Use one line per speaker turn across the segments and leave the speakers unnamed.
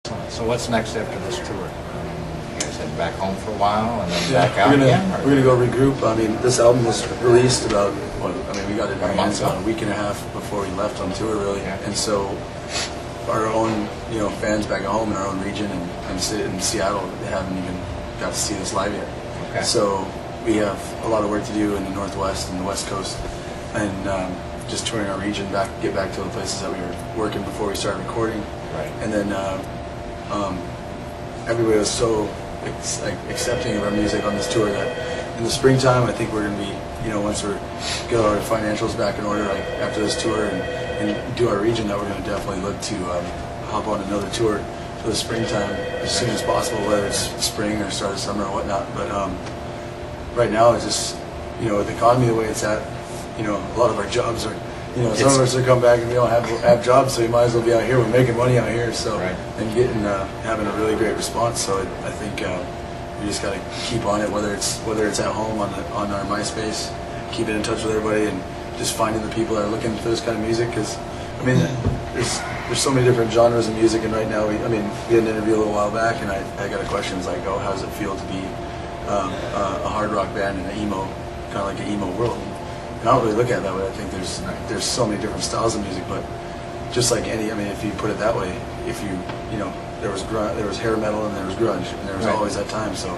So what's next after this tour? You guys head back home for a while and then back out
we're gonna,
again?
We're gonna go regroup. I mean, this album was released about, we got it in our hands
ago.
about a week and a half before we left on tour, really.
Yeah.
And so our own, fans back at home in our own region and in Seattle, they haven't even got to see this live yet.
Okay.
So we have a lot of work to do in the Northwest and the West Coast, and just touring our region, get back to the places that we were working before we started recording.
Right.
And then everybody was so accepting of our music on this tour that in the springtime, I think we're going to be, once we get our financials back in order, after this tour and do our region, that we're going to definitely look to hop on another tour for the springtime as soon as possible, whether it's spring or start of summer or whatnot. But right now, it's just, with the economy the way it's at, a lot of our jobs are, some of us are come back and we don't have jobs, so you might as well be out here. We're making money out here, so
right.
And having a really great response. So I think we just got to keep on it, whether it's at home on our MySpace, keeping in touch with everybody, and just finding the people that are looking for this kind of music. Because there's so many different genres of music, and right now we had an interview a little while back, and I got a question like, how does it feel to be a hard rock band in an emo, kind of like an emo world? And I don't really look at it that way. I think there's so many different styles of music, but just like any, if you put it that way, there was hair metal and there was grunge, and there was
right.
always that time. So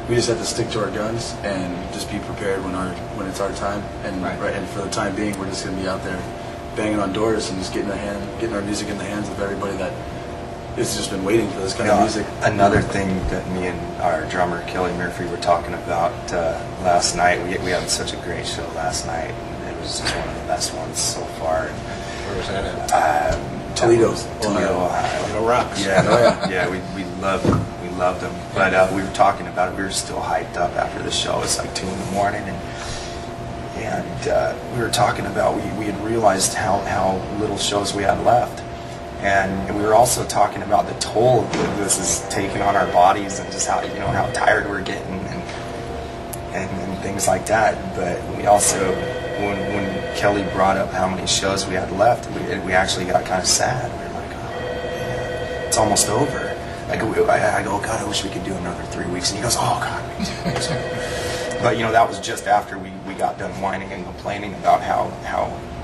we just have to stick to our guns and just be prepared when it's our time. And
right.
And for the time being, we're just gonna be out there banging on doors and just getting our music in the hands of everybody that has just been waiting for this kind of music.
Another thing that me and our drummer Kelly Murphy were talking about last night, we had such a great show last night. It was just one of the best ones so far.
Where was that at?
Toledo,
Ohio. Toledo rocks.
Yeah, yeah, we loved them. But we were talking about it. We were still hyped up after the show. It's like 2 a.m. and we were talking about we had realized how little shows we had left. And we were also talking about the toll that this is taking on our bodies and just how how tired we're getting and things like that. But we also, when Kelly brought up how many shows we had left, we actually got kind of sad. We were like, oh man, it's almost over. I go, God, I wish we could do another 3 weeks. And he goes, oh God. But that was just after we got done whining and complaining about how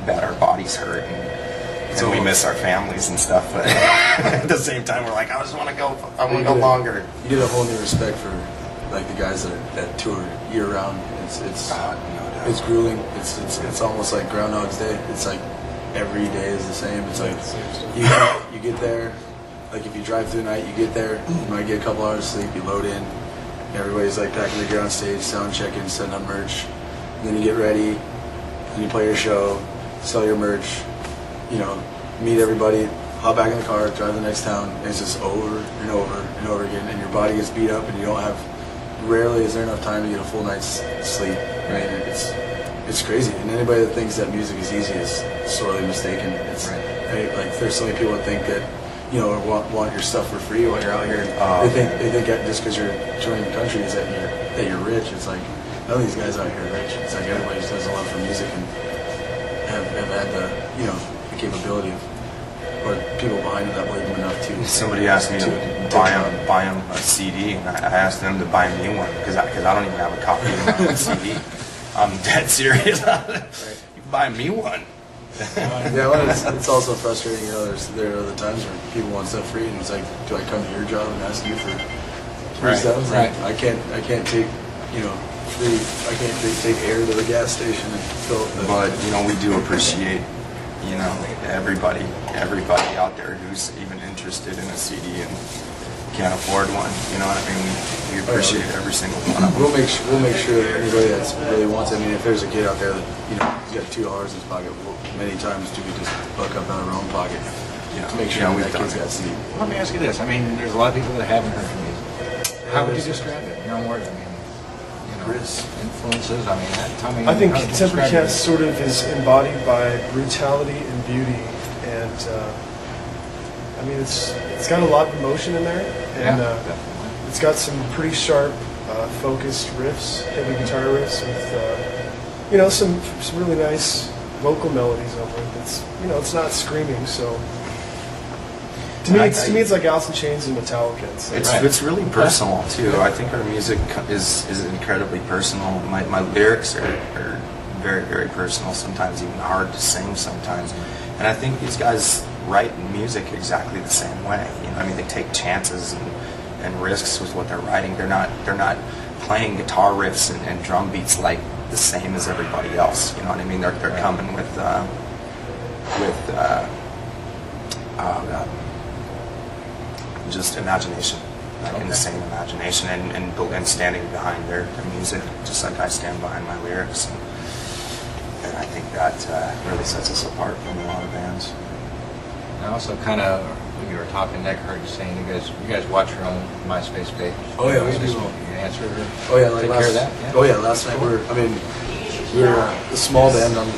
bad our bodies hurt and we miss our families and stuff, but at the same time we're like, I just want to go. I want to go longer.
You get a whole new respect for the guys that tour year round. It's grueling. It's almost like Groundhog's Day. It's like every day is the same. It's like you get there. Like if you drive through the night, you get there. You might get a couple hours of sleep. You load in. Everybody's like packing their gear on stage, sound checking, setting up merch. And then you get ready. And you play your show, sell your merch. Meet everybody, hop back in the car, drive to the next town, and it's just over and over and over again, and your body gets beat up, and you don't have, rarely is there enough time to get a full night's sleep. It's crazy, and anybody that thinks that music is easy is sorely mistaken. There's so many people that think that, want your stuff for free while you're out here. They think that just because you're touring the country is that you're rich. It's like, none of these guys out here are rich. It's like everybody just has a love for music and have had the capability or people behind it that believe them enough to.
Somebody asked me to buy them a CD, and I asked them to buy me one because I don't even have a copy of my own CD. I'm dead serious. You buy me one.
It's also frustrating. There are other times where people want stuff free, and it's like, do I come to your job and ask you for free stuff?
Right.
I can't take free. I can't take air to the gas station and fill it.
But we do appreciate everybody out there who's even interested in a CD and can't afford one. You know what I mean? We appreciate every single one of them.
We'll make sure that anybody that really wants it. If there's a kid out there that he's got $2 in his pocket, many times do we just buck up out of our own pocket to make sure that kid's got a CD.
Let me ask you this. There's a lot of people that haven't heard from you. How would you describe it in your own words? Chris, influences. Tell me.
I think Temperedcast sort of is embodied by brutality and beauty, and it's got a lot of emotion in there, and it's got some pretty sharp, focused riffs, heavy guitar riffs with some really nice vocal melodies over it. It's not screaming, so To me, it's like Alice in Chains and Metallica.
It's really personal too. I think our music is incredibly personal. My lyrics are very, very personal. Sometimes even hard to sing sometimes. And I think these guys write music exactly the same way. You know, I mean, they take chances and risks with what they're writing. They're not playing guitar riffs and drum beats like the same as everybody else. You know what I mean? They're coming with just imagination, like insane imagination, and standing behind their music, just like I stand behind my lyrics. And I think that really sets us apart from a lot of bands.
I also kind of, when you were talking, Nick, heard you saying you guys watch your own MySpace page.
Oh yeah, we do.
You answer it.
Oh yeah, like
take care of that. Yeah.
Oh yeah, last night we were a small band. I'm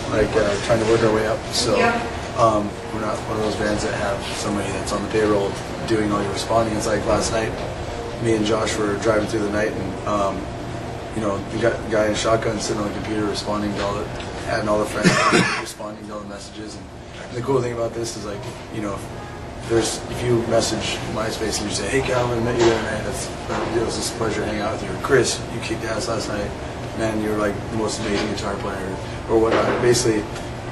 trying to work our way up. So we're not one of those bands that have somebody that's on the payroll doing all your responding. It's like last night, me and Josh were driving through the night, and you got a guy in shotgun sitting on the computer responding to adding all the friends, responding to all the messages. And the cool thing about this is, like, if you message MySpace and you say, "Hey Calvin, I met you there, man. It was just a pleasure hanging out with you." Or, "Chris, you kicked ass last night, man. You're like the most amazing guitar player," or whatnot. Basically,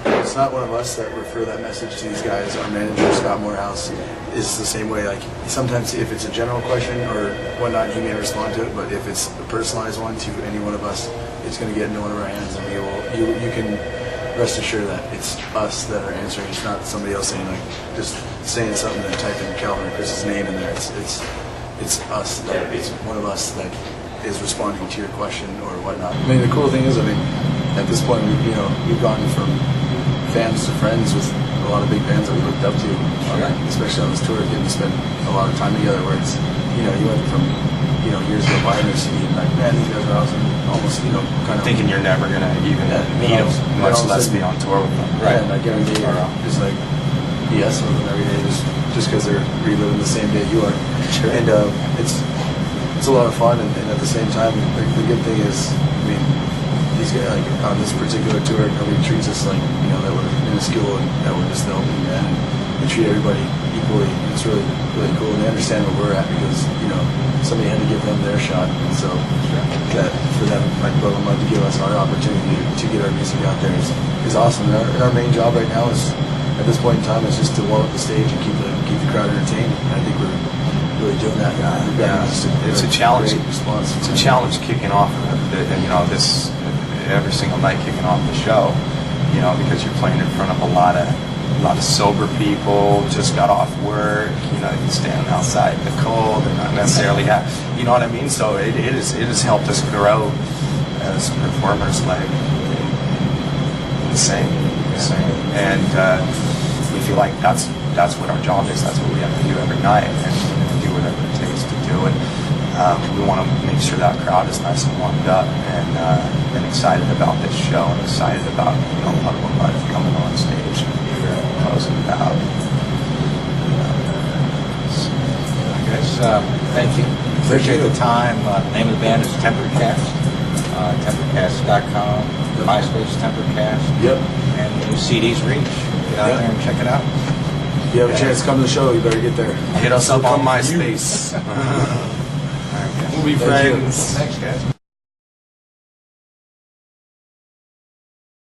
it's not one of us that refer that message to these guys. Our manager, Scott Morehouse, is the same way. Like, sometimes if it's a general question or whatnot, he may respond to it. But if it's a personalized one to any one of us, it's going to get into one of our hands, and you can rest assured that it's us that are answering. It's not somebody else saying, like, just saying something and typing Calvin or Chris's name in there. It's us. It's one of us that is responding to your question or whatnot. I mean, the cool thing is, at this point, we've gone from fans to friends with a lot of big bands that we looked up to, especially on this tour, getting to spend a lot of time together. Where it's, you went from, years ago buying their CD and like, man, these guys are awesome. Almost, kind of
Thinking you're never gonna even meet them, much less be on tour with them.
Right. And like every day, just like BS with them every day, just because they're reliving the same day you are. Sure. And it's a lot of fun, and at the same time, the good thing is, these guys, like, on this particular tour, nobody treats us like, that we're minuscule and that we're just the opening band. They treat everybody equally. It's really, really cool, and they understand where we're at because, somebody had to give them their shot. And so that for them, like Brother Mud, to give us our opportunity to get our music out there is awesome. And our main job right now is, at this point in time, is just to warm up the stage and keep the crowd entertained. And I think we're really doing that.
It's a challenge.
Response.
It's a challenge kicking off, this every single night, kicking off the show. Because you're playing in front of a lot of sober people, just got off work, you stand outside in the cold and not necessarily have, you know what I mean? So it has helped us grow as performers, like, insane. And we feel like that's what our job is. That's what we have to do every night, and do whatever it takes to do it. We want to make sure that crowd is nice and warmed up and excited about this show, and excited about Puddle Mud coming on stage and closing it out.
Guys, thank you. Appreciate the time. The name of the band is Temperedcast. Temperedcast.com. MySpace Temperedcast.
Yep.
And the new CD's Reach. Get out there and check it out.
If you have a chance to come to the show, you better get there.
Hit us up on MySpace. We'll be friends.
Thanks, guys.